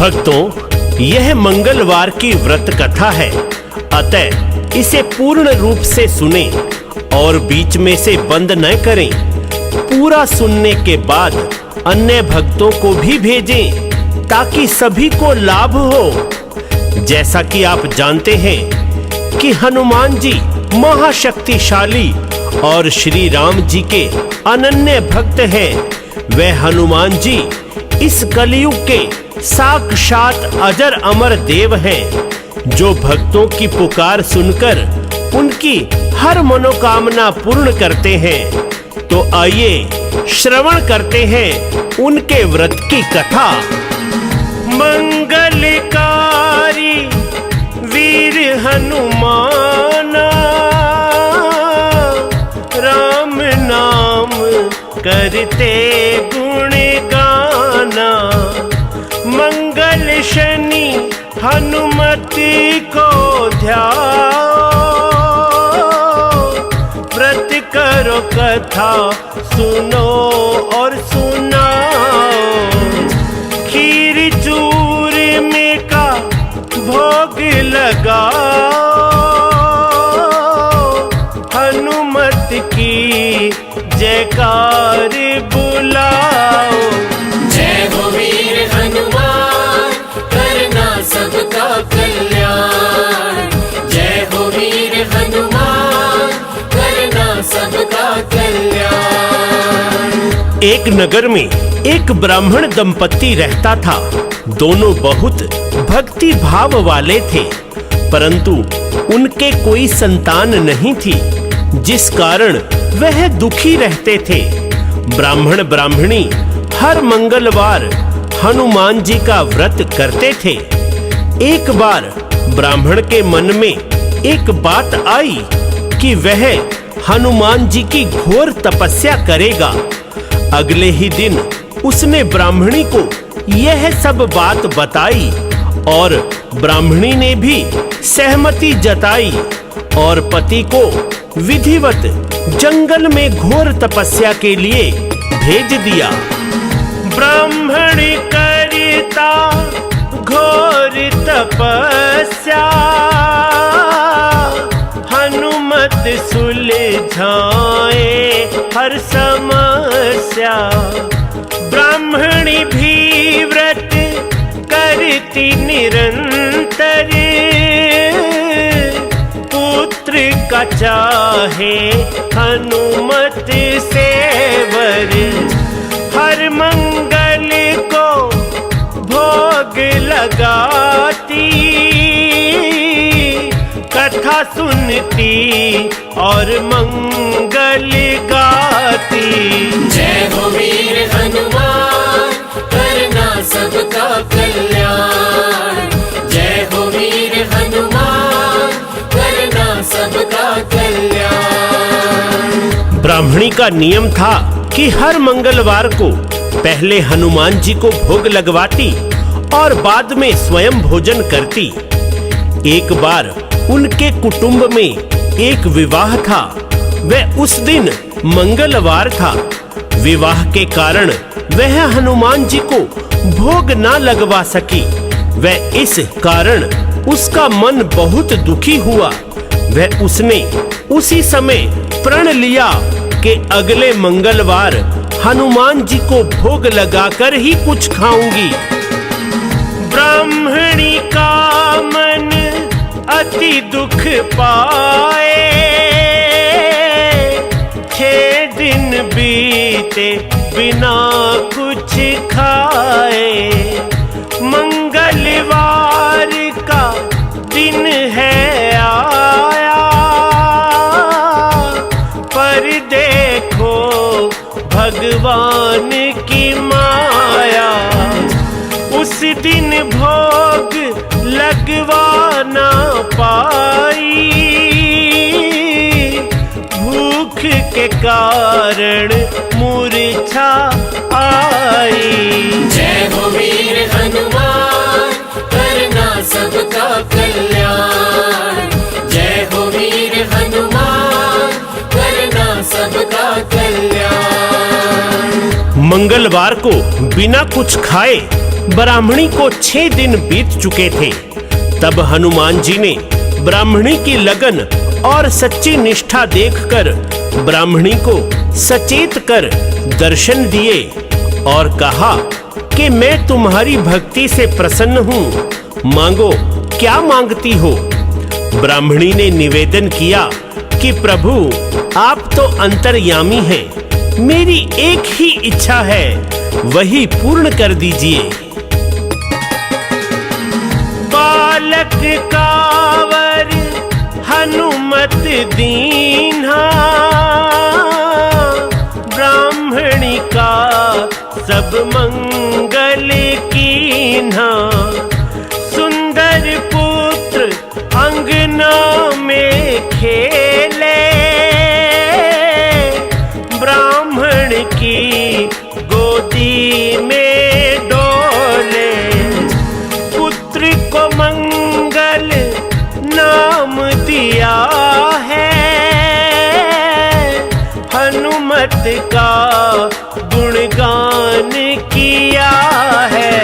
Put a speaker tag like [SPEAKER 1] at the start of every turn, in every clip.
[SPEAKER 1] भक्तों, यह मंगलवार की व्रत कथा है, अतः इसे पूर्ण रूप से सुने और बीच में से बंद न करें। पूरा सुनने के बाद अन्य भक्तों को भी भेजें ताकि सभी को लाभ हो। जैसा कि आप जानते हैं कि हनुमान जी महाशक्तिशाली और श्री राम जी के अनन्य भक्त हैं। वह हनुमान जी इस कलयुग के साक्षात अजर अमर देव हैं, जो भक्तों की पुकार सुनकर उनकी हर मनोकामना पूर्ण करते हैं। तो आइए श्रवण करते हैं उनके व्रत की कथा। मंगलकारी वीर हनुमान, राम नाम करते गुण गाना। मंगल शनि हनुमति को ध्याओ, व्रत करो कथा सुनो और सुनाओ। खीर चूरमे का भोग लगाओ, हनुमत की जयकार बुलाओ।
[SPEAKER 2] जय हो वीर हनुमान, करना सबका कल्याण। जय हो वीर हनुमान, करना सबका कल्याण।
[SPEAKER 1] एक नगर में एक ब्राह्मण दंपत्ति रहता था। दोनों बहुत भक्ति भाव वाले थे, परंतु उनके कोई संतान नहीं थी, जिस कारण वह दुखी रहते थे। ब्राह्मण ब्राह्मणी हर मंगलवार हनुमान जी का व्रत करते थे। एक बार ब्राह्मण के मन में एक बात आई कि वह हनुमान जी की घोर तपस्या करेगा। अगले ही दिन उसने ब्राह्मणी को यह सब बात बताई और ब्राह्मणी ने भी सहमति जताई और पति को विधिवत जंगल में घोर तपस्या के लिए भेज दिया। ब्राह्मण करता घोर तपस्या, हनुमत सुलझाए हर समस्या। ब्राह्मणी भी व्रत करती निरंतर, पुत्र का चाहे हनुमत से वर। हर मंगल को भोग लगाती, कथा सुनती और मंगल गाती।
[SPEAKER 2] जय हो वीर हनुमान, करना सबका कल्याण। जय हो वीर हनुमान, करना सबका कल्याण।
[SPEAKER 1] ब्राह्मणी का नियम था कि हर मंगलवार को पहले हनुमान जी को भोग लगवाती और बाद में स्वयं भोजन करती। एक बार उनके कुटुंब में एक विवाह था। वह उस दिन मंगलवार था। विवाह के कारण वह हनुमान जी को भोग ना लगवा सकी। वह इस कारण उसका मन बहुत दुखी हुआ। वह उसने उसी समय प्रण लिया कि अगले मंगलवार हनुमान जी को भोग लगाकर ही कुछ खाऊंगी। ब्राह्मणी का मन अति दुख पाए, 6 दिन बीते बिना कुछ खाए। मंगलवार का दिन है आया, पर देखो भगवान की माया। उस दिन भोग लगवा ना पाई, भूख के कारण मूर्छा आई।
[SPEAKER 2] जय हो वीर हनुमान, करना सबका कल्याण। जय हो वीर हनुमान, करना सबका कल्याण।
[SPEAKER 1] मंगलवार को बिना कुछ खाए ब्राह्मणी को 6 दिन बीत चुके थे। तब हनुमान जी ने ब्राह्मणी की लगन और सच्ची निष्ठा देखकर ब्राह्मणी को सचेत कर दर्शन दिए और कहा कि मैं तुम्हारी भक्ति से प्रसन्न हूँ, मांगो क्या मांगती हो। ब्राह्मणी ने निवेदन किया कि प्रभु आप तो अंतर्यामी हैं, मेरी एक ही इच्छा है, वही पूर्ण कर दीजिए। बालक कावर हनुमत दीन्हा, ब्राह्मणी का सब मंगल कीन्हा। सुंदर पुत्र अंगना में खेले, ब्राह्मण की गोदी में डोले। पुत्र को मंगल नाम दिया है, हनुमत का गुणगान किया है।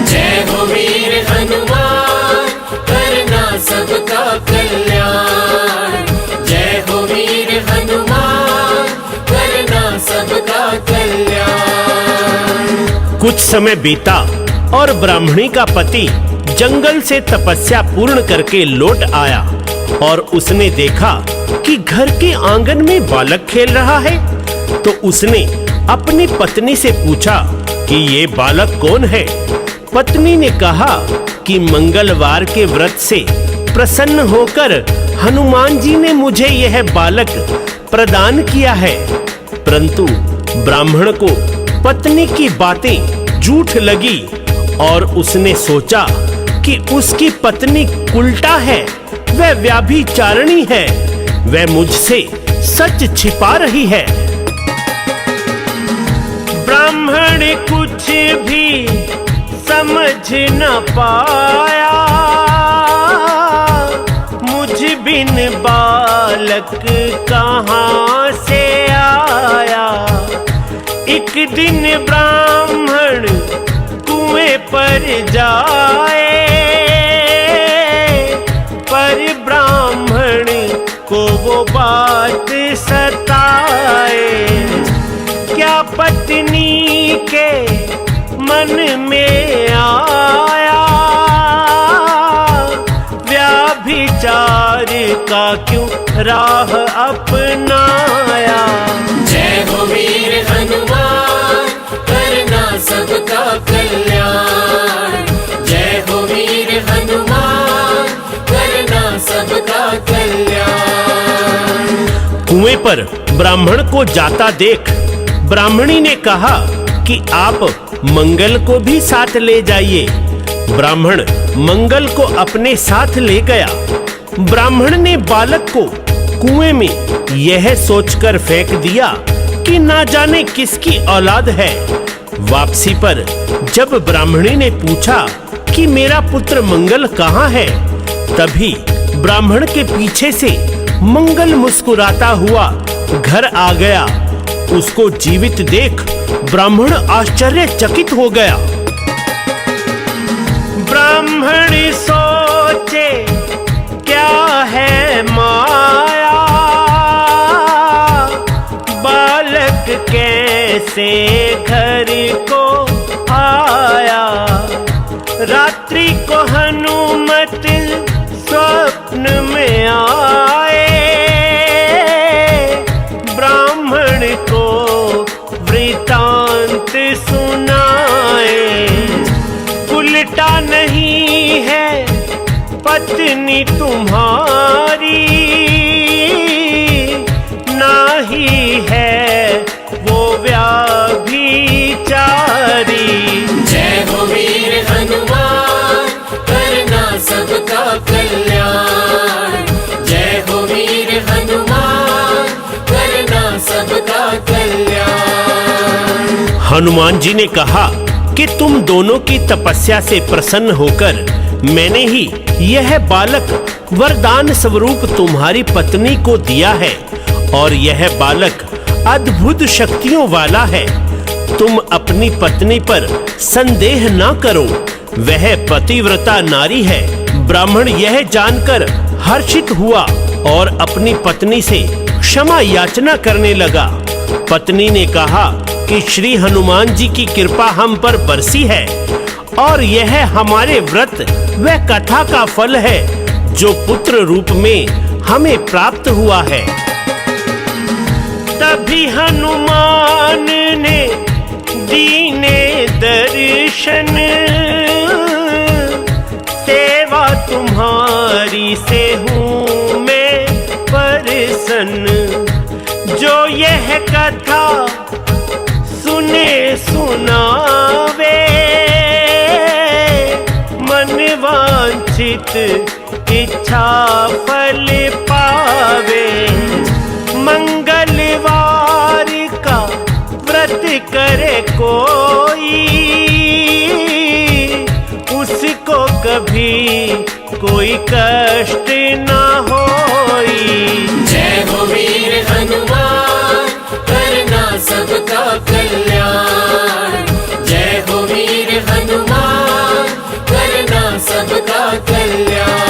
[SPEAKER 2] जय हो वीर हनुमान, करना सबका कल्याण। जय हो वीर हनुमान, करना सबका कल्याण।
[SPEAKER 1] कुछ समय बीता और ब्राह्मणी का पति जंगल से तपस्या पूर्ण करके लौट आया और उसने देखा कि घर के आंगन में बालक खेल रहा है। तो उसने अपनी पत्नी से पूछा कि ये बालक कौन है। पत्नी ने कहा कि मंगलवार के व्रत से प्रसन्न होकर हनुमान जी ने मुझे यह बालक प्रदान किया है। परंतु ब्राह्मण को पत्नी की बातें झूठ लगी और उसने सोचा कि उसकी पत्नी उल्टा है, वह व्यभिचारिणी है, वह मुझसे सच छिपा रही है। ब्राह्मण कुछ भी समझ न पाया, मुझ बिन बालक कहाँ से आया। एक दिन ब्राह्मण कुएं पर जाए, पर ब्राह्मण को वो बात सताए। क्या पत्नी के मन में आया, व्यभिचार का क्यों राह अपनाया।
[SPEAKER 2] जय हो वीर हनुमान, करना सबका कल्याण। जय हो वीर हनुमान, करना सबका कल्याण।
[SPEAKER 1] कुएं पर ब्राह्मण को जाता देख ब्राह्मणी ने कहा कि आप मंगल को भी साथ ले जाइए। ब्राह्मण मंगल को अपने साथ ले गया। ब्राह्मण ने बालक को कुएं में यह सोचकर फेंक दिया कि ना जाने किसकी औलाद है। वापसी पर जब ब्राह्मणी ने पूछा कि मेरा पुत्र मंगल कहाँ है, तभी ब्राह्मण के पीछे से मंगल मुस्कुराता हुआ घर आ गया। उसको जीवित देख ब्राह्मण आश्चर्यचकित हो गया। ब्राह्मण सोचे क्या है माया, बालक कैसे घर को आया। रात्रि को हनुमत स्वप्न में आए, ब्राह्मण को वृतांत सुनाए। उल्टा नहीं है पत्नी तुम्हारी, ना ही है वो व्यभिचारी।
[SPEAKER 2] जय हो वीर हनुमान, करना सबका कल्याण। जय हो वीर हनुमान, करना सबका कल्याण।
[SPEAKER 1] हनुमान जी ने कहा कि तुम दोनों की तपस्या से प्रसन्न होकर मैंने ही यह बालक वरदान स्वरूप तुम्हारी पत्नी को दिया है और यह बालक अद्भुत शक्तियों वाला है। तुम अपनी पत्नी पर संदेह ना करो, वह पतिव्रता नारी है। ब्राह्मण यह जानकर हर्षित हुआ और अपनी पत्नी से क्षमा याचना करने लगा। पत्नी ने कहा कि श्री हनुमान जी की कृपा हम पर बरसी है और यह हमारे व्रत व कथा का फल है जो पुत्र रूप में हमें प्राप्त हुआ है। तभी हनुमान ने दीने दर्शन, सेवा तुम्हारी से हूँ मैं प्रसन्न। जो यह कथा सुने सुनावे, मन वांछित इच्छा फल पावे। मंगलवार का व्रत करे कोई, उसको कभी कोई कष्ट ना होई।
[SPEAKER 2] जय हो वीर हनुमान, करना सबका कल्याण। जय हो वीर हनुमान, करना सबका कल्याण।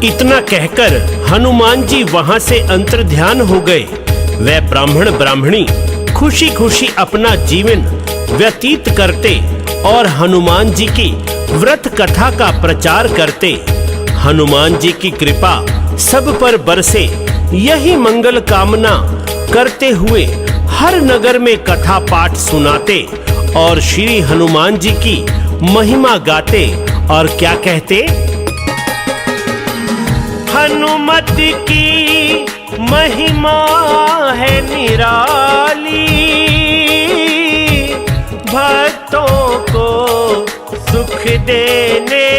[SPEAKER 1] इतना कहकर हनुमान जी वहां से अंतर्ध्यान हो गए। वह ब्राह्मण ब्राह्मणी खुशी खुशी अपना जीवन व्यतीत करते और हनुमान जी की व्रत कथा का प्रचार करते। हनुमान जी की कृपा सब पर बरसे, यही मंगल कामना करते हुए हर नगर में कथा पाठ सुनाते और श्री हनुमान जी की महिमा गाते। और क्या कहते? हनुमत की महिमा है निराली, भक्तों को सुख देने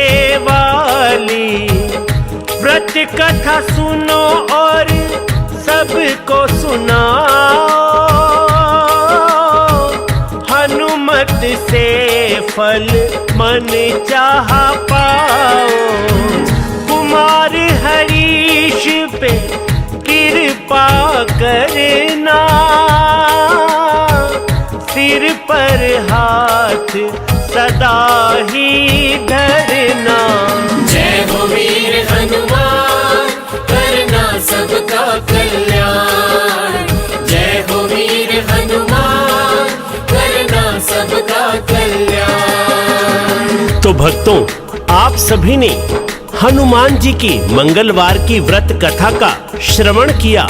[SPEAKER 1] वाली। व्रत कथा सुनो और सबको सुनाओ, हनुमत से फल मन चाह पाओ। कुमार हरीश पे कृपा करना, सिर पर हाथ सदा ही धरना।
[SPEAKER 2] जय हो वीर हनुमान, करना सबका कल्याण। जय हो वीर हनुमान, करना सबका कल्याण।
[SPEAKER 1] तो भक्तों, आप सभी ने हनुमान जी की मंगलवार की व्रत कथा का श्रवण किया।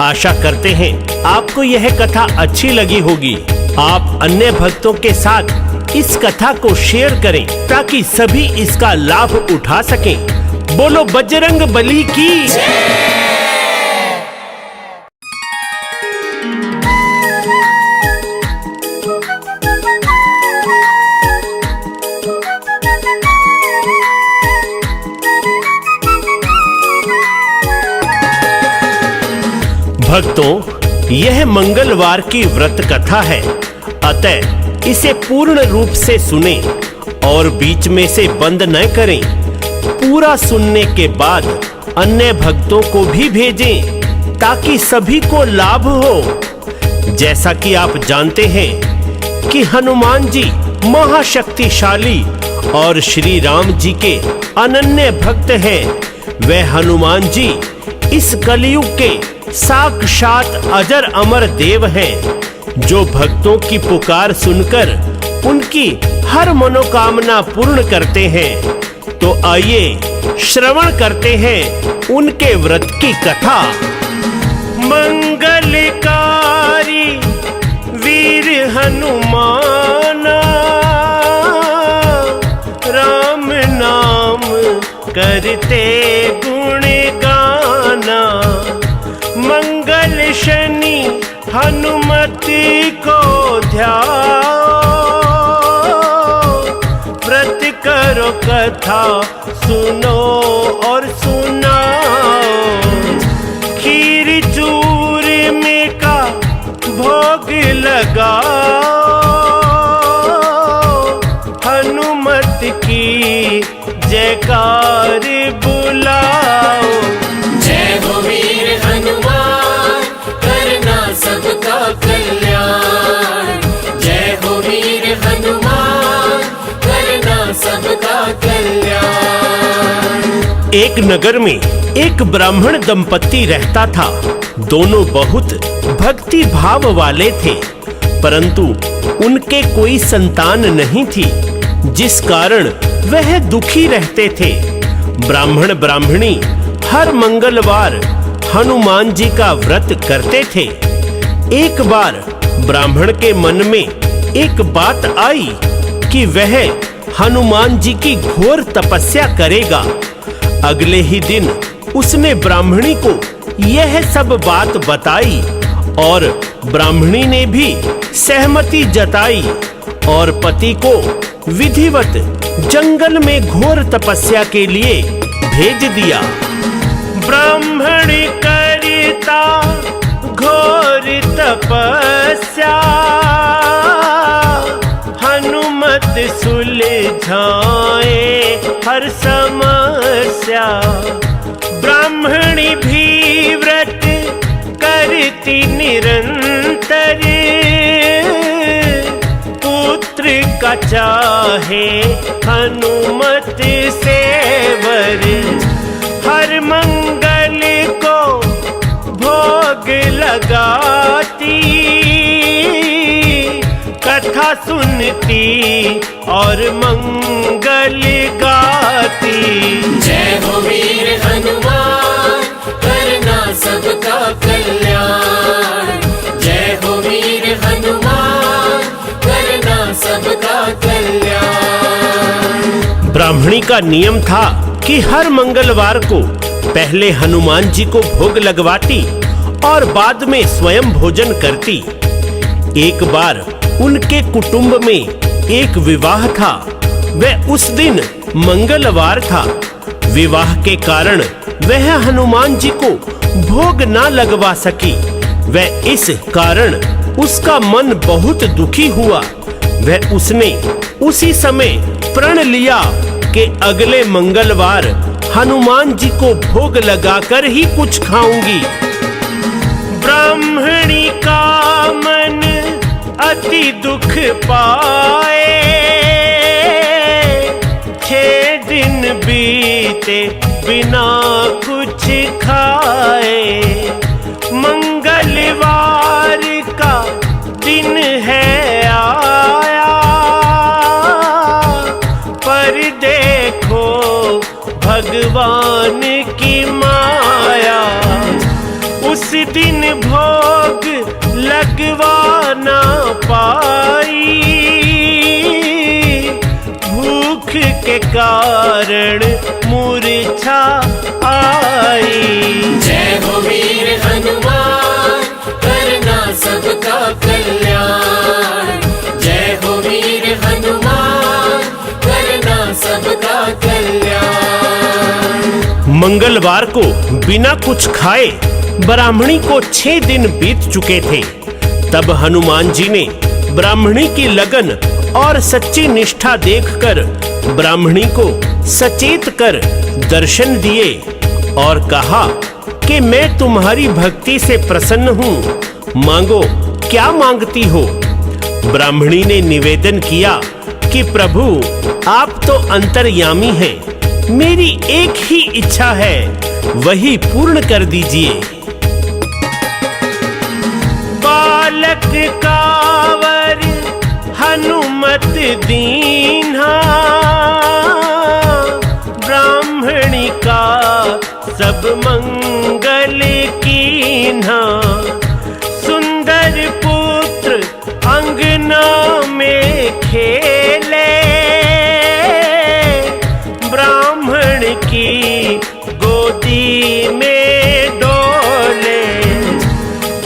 [SPEAKER 1] आशा करते हैं आपको यह कथा अच्छी लगी होगी। आप अन्य भक्तों के साथ इस कथा को शेयर करें ताकि सभी इसका लाभ उठा सकें। बोलो बजरंग बली की जय। भक्तों, यह मंगलवार की व्रत कथा है, अतः इसे पूर्ण रूप से सुने और बीच में से बंद न करें। पूरा सुनने के बाद अन्य भक्तों को भी भेजें ताकि सभी को लाभ हो। जैसा कि आप जानते हैं कि हनुमान जी महाशक्तिशाली और श्री राम जी के अनन्य भक्त हैं। वह हनुमान जी इस कलयुग के साक्षात अजर अमर देव हैं, जो भक्तों की पुकार सुनकर उनकी हर मनोकामना पूर्ण करते हैं। तो आइए श्रवण करते हैं उनके व्रत की कथा। मंगलकारी वीर हनुमान, राम नाम करते गुण गाना। मंगल शनि हनुमति को ध्याओ, व्रत करो कथा सुनो और सुनाओ। खीर चूरमे का भोग लगाओ, हनुमत की जयकार बुलाओ।
[SPEAKER 2] जय हो वीर हनुमान, करना सबका कल्याण। सबका कल्याण।
[SPEAKER 1] एक नगर में एक ब्राह्मण दंपत्ति रहता था। दोनों बहुत भक्ति भाव वाले थे, परंतु उनके कोई संतान नहीं थी, जिस कारण वह दुखी रहते थे। ब्राह्मण ब्राह्मणी हर मंगलवार हनुमान जी का व्रत करते थे। एक बार ब्राह्मण के मन में एक बात आई कि वह हनुमान जी की घोर तपस्या करेगा। अगले ही दिन उसने ब्राह्मणी को यह सब बात बताई और ब्राह्मणी ने भी सहमति जताई और पति को विधिवत जंगल में घोर तपस्या के लिए भेज दिया। ब्राह्मण करता घोर तपस्या, हनुमत सुलझाए हर समस्या। ब्राह्मणी भी व्रत करती निरंतर, पुत्र का चाहे हनुमत से वर। हर मंगल को भोग लगाती, कथा सुनती और मंगल गाती।
[SPEAKER 2] जय हो वीर हनुमान, करना सबका कल्याण। जय हो वीर हनुमान, करना सबका कल्याण।
[SPEAKER 1] ब्राह्मणी का नियम था कि हर मंगलवार को पहले हनुमान जी को भोग लगवाती और बाद में स्वयं भोजन करती। एक बार उनके कुटुंब में एक विवाह था। वह उस दिन मंगलवार था। विवाह के कारण वह हनुमान जी को भोग ना लगवा सकी। वह इस कारण उसका मन बहुत दुखी हुआ। उसने उसी समय प्रण लिया कि अगले मंगलवार हनुमान जी को भोग लगाकर ही कुछ खाऊंगी। ब्राह्मणी का मन अति दुख पाए, 6 दिन बीते बिना कुछ खाए। मंगलवार का दिन है आया, पर देखो भगवान की माया। उस दिन भोग लगवा ना पाई, भूख के कारण मूर्छा आई।
[SPEAKER 2] जय हो वीर हनुमान, करना सबका कल्याण। जय हो वीर हनुमान, करना सबका कल्याण।
[SPEAKER 1] मंगलवार को बिना कुछ खाए ब्राह्मणी को 6 दिन बीत चुके थे। तब हनुमान जी ने ब्राह्मणी की लगन और सच्ची निष्ठा देखकर ब्राह्मणी को सचेत कर दर्शन दिए और कहा कि मैं तुम्हारी भक्ति से प्रसन्न हूँ, मांगो क्या मांगती हो। ब्राह्मणी ने निवेदन किया कि प्रभु आप तो अंतर्यामी हैं, मेरी एक ही इच्छा है, वही पूर्ण कर दीजिए। बालक कावर हनुमत दीन्हा, ब्राह्मणी का सब मंगल कीन्हा। सुंदर पुत्र अंगना में खेले, ब्राह्मण की गोदी में डोले।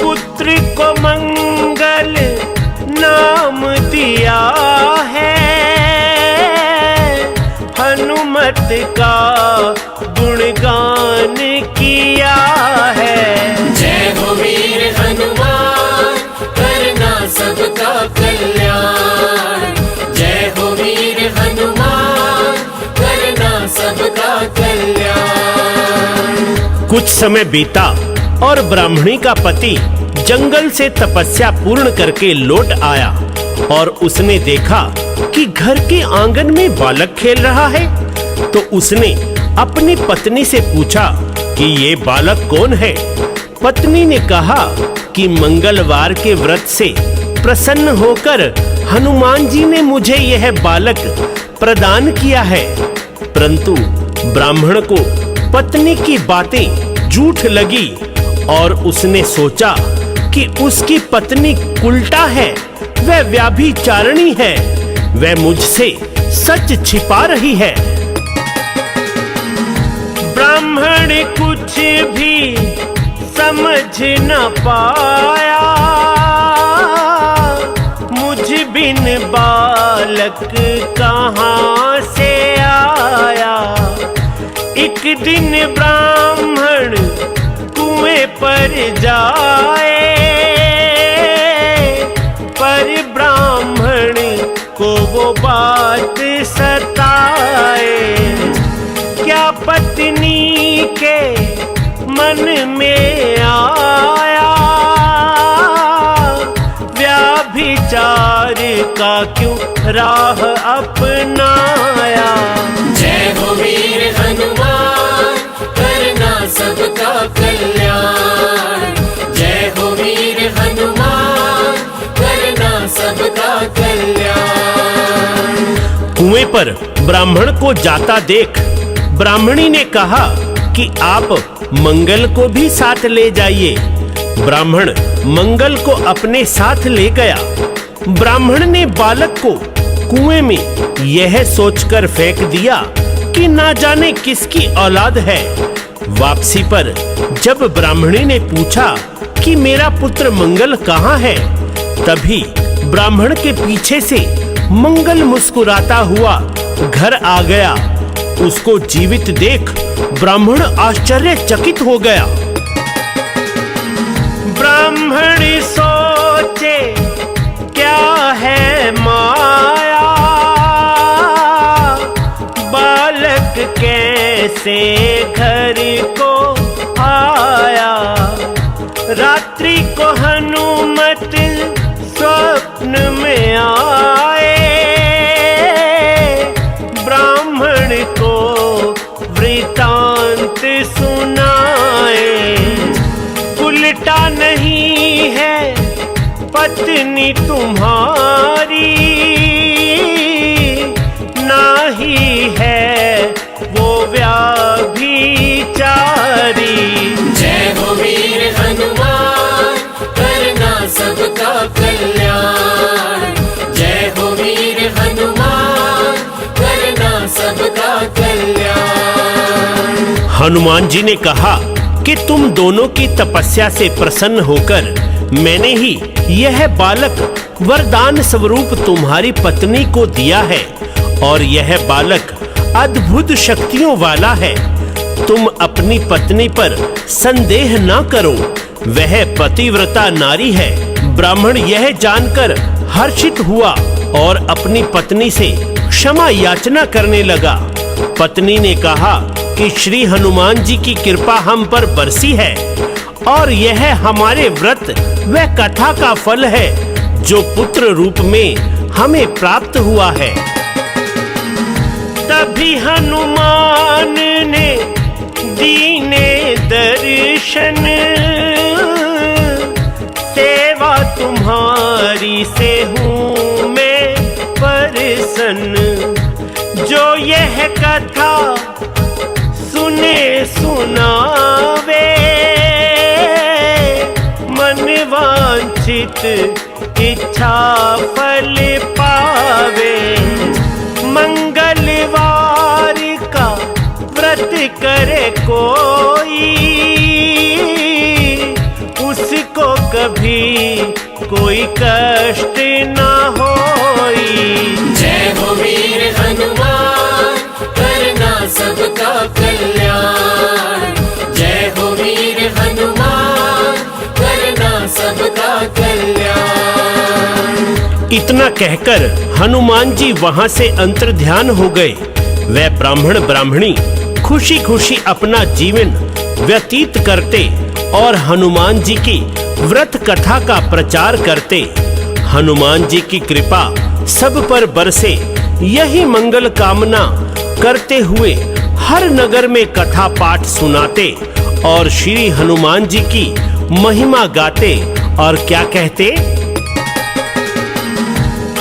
[SPEAKER 1] पुत्र को मंगल नाम दिया है, हनुमत का गुणगान किया है।
[SPEAKER 2] जय हो वीर हनुमान, करना सबका कल्याण। जय हो वीर हनुमान, करना सबका कल्याण।
[SPEAKER 1] कुछ समय बीता और ब्राह्मणी का पति जंगल से तपस्या पूर्ण करके लौट आया और उसने देखा कि घर के आंगन में बालक खेल रहा है, तो उसने अपनी पत्नी से पूछा कि ये बालक कौन है। पत्नी ने कहा कि मंगलवार के व्रत से प्रसन्न होकर हनुमान जी ने मुझे यह बालक प्रदान किया है। परंतु ब्राह्मण को पत्नी की बातें झूठ लगी और उसने सोचा कि उसकी पत्नी उल्टा है, वह व्यभिचारिणी है, वह मुझसे सच छिपा रही है। ब्राह्मण कुछ भी समझ न पाया, मुझ बिन बालक कहाँ से आया। एक दिन ब्राह्मण कुएं पर जाए, पर ब्राह्मण को वो बात सताए। क्या पत्नी के मन में आया, व्यभिचार का क्यों राह अपनाया।
[SPEAKER 2] जय हो वीर हनुमान, करना सबका कल्याण। जय हो वीर हनुमान, करना सबका कल्याण।
[SPEAKER 1] कुएं पर ब्राह्मण को जाता देख ब्राह्मणी ने कहा कि आप मंगल को भी साथ ले जाइए। ब्राह्मण मंगल को अपने साथ ले गया। ब्राह्मण ने बालक को कुएं में यह सोचकर फेंक दिया कि ना जाने किसकी औलाद है। वापसी पर जब ब्राह्मणी ने पूछा कि मेरा पुत्र मंगल कहाँ है, तभी ब्राह्मण के पीछे से मंगल मुस्कुराता हुआ घर आ गया। उसको जीवित देख ब्राह्मण आश्चर्यचकित हो गया। ब्राह्मण सोचे क्या है माया, बालक कैसे घर को आया। रात्रि को हनुमत स्वप्न में आए, ब्राह्मण को वृतांत सुनाए। उल्टा नहीं है पत्नी तुम्हारी, ना ही है वो व्यभिचारी।
[SPEAKER 2] जय हो वीर हनुमान, करना सबका कल्याण। जय हो वीर हनुमान, करना सबका कल्याण।
[SPEAKER 1] हनुमान जी ने कहा कि तुम दोनों की तपस्या से प्रसन्न होकर मैंने ही यह बालक वरदान स्वरूप तुम्हारी पत्नी को दिया है, और यह बालक अद्भुत शक्तियों वाला है। तुम अपनी पत्नी पर संदेह न करो, वह पतिव्रता नारी है। ब्राह्मण यह जानकर हर्षित हुआ और अपनी पत्नी से क्षमा याचना करने लगा। पत्नी ने कहा कि श्री हनुमान जी की कृपा हम पर बरसी है, और यह हमारे व्रत व कथा का फल है जो पुत्र रूप में हमें प्राप्त हुआ है। तभी हनुमान ने दीने दर्शन, सेवा तुम्हारी से हूँ मैं प्रसन्न। जो यह कथा सुने सुनावे, मन वांछित इच्छा फल पावे। मंगलवार का व्रत करे कोई, उसको कभी कोई कष्ट ना होई।
[SPEAKER 2] जय हो वीर हनुमान, करना सबका कल्याण। जय हो वीर हनुमान, करना सबका कल्याण।
[SPEAKER 1] इतना कहकर हनुमान जी वहां से अंतर्ध्यान हो गए। वह ब्राह्मण ब्राह्मणी खुशी खुशी अपना जीवन व्यतीत करते और हनुमान जी की व्रत कथा का प्रचार करते। हनुमान जी की कृपा सब पर बरसे, यही मंगल कामना करते हुए हर नगर में कथा पाठ सुनाते और श्री हनुमान जी की महिमा गाते। और क्या कहते?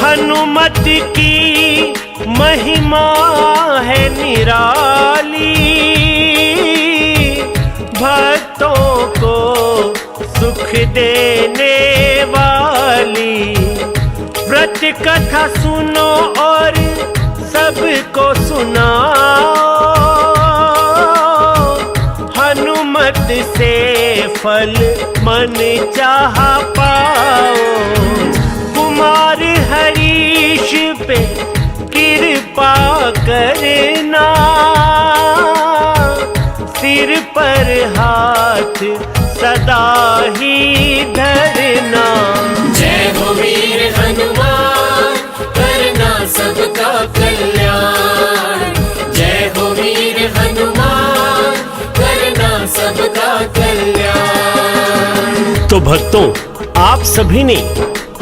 [SPEAKER 1] हनुमत की महिमा है निराली, भक्तों को सुख देने वाली। व्रत कथा सुनो और सबको सुनाओ, हनुमत से फल मन चाह पाओ। कुमार हरीश पे कृपा करना, सिर पर हाथ सदा ही धरना।
[SPEAKER 2] जय हो वीर हनुमान, करना सबका कल्याण। जय हो वीर हनुमान, करना सबका कल्याण।
[SPEAKER 1] तो भक्तों, आप सभी ने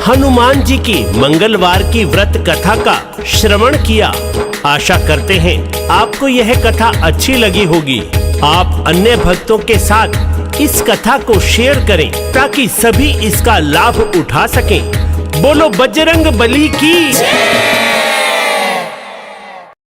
[SPEAKER 1] हनुमान जी की मंगलवार की व्रत कथा का श्रवण किया। आशा करते हैं आपको यह कथा अच्छी लगी होगी। आप अन्य भक्तों के साथ इस कथा को शेयर करें ताकि सभी इसका लाभ उठा सकें। बोलो बजरंग बली की जय।